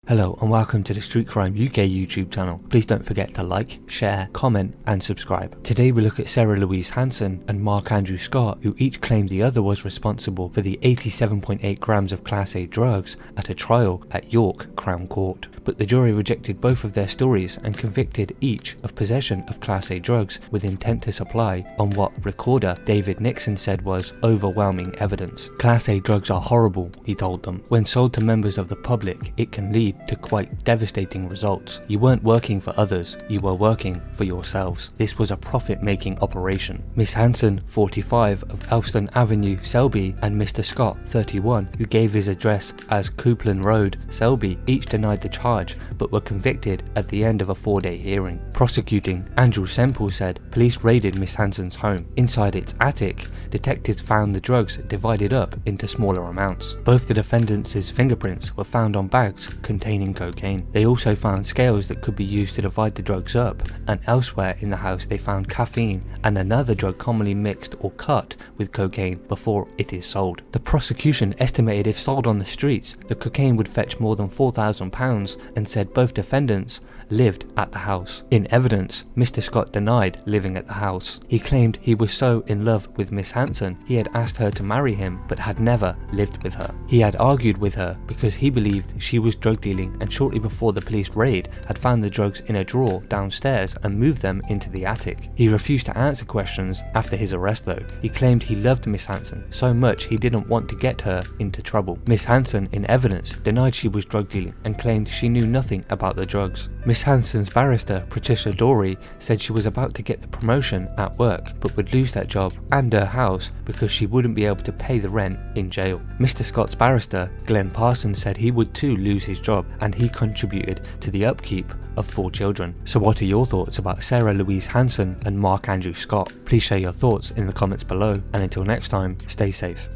Hello and welcome to the Street Crime UK YouTube channel. Please don't forget to like, share, comment and subscribe. Today we look at Sarah Louise Hanson and Mark Andrew Scott, who each claimed the other was responsible for the 87.8 grams of Class A drugs at a trial at York Crown Court. But the jury rejected both of their stories and convicted each of possession of Class A drugs with intent to supply on what recorder David Nixon said was overwhelming evidence. Class A drugs are horrible, he told them. When sold to members of the public, it can lead to quite devastating results. You weren't working for others, you were working for yourselves. This was a profit-making operation. Miss Hanson, 45, of Elston Avenue, Selby, and Mr. Scott, 31, who gave his address as Coupland Road, Selby, each denied the charge but were convicted at the end of a 4-day hearing. Prosecuting Andrew Semple said police raided Miss Hanson's home. Inside its attic, detectives found the drugs divided up into smaller amounts. Both the defendants' fingerprints were found on bags containing cocaine. They also found scales that could be used to divide the drugs up, and elsewhere in the house they found caffeine and another drug commonly mixed or cut with cocaine before it is sold. The prosecution estimated if sold on the streets, the cocaine would fetch more than £4,000 and said both defendants lived at the house. In evidence, Mr. Scott denied living at the house. He claimed he was so in love with Miss Hanson he had asked her to marry him but had never lived with her. He had argued with her because he believed she was drug dealing and shortly before the police raid had found the drugs in a drawer downstairs and moved them into the attic. He refused to answer questions after his arrest though. He claimed he loved Miss Hanson so much he didn't want to get her into trouble. Miss Hanson, in evidence, denied she was drug dealing and claimed she knew nothing about the drugs. Miss Hanson's barrister, Patricia Dorey, said she was about to get the promotion at work but would lose that job and her house because she wouldn't be able to pay the rent in jail. Mr. Scott's barrister, Glenn Parsons, said he would too lose his job and he contributed to the upkeep of 4 children. So what are your thoughts about Sarah Louise Hanson and Mark Andrew Scott? Please share your thoughts in the comments below, and until next time, stay safe.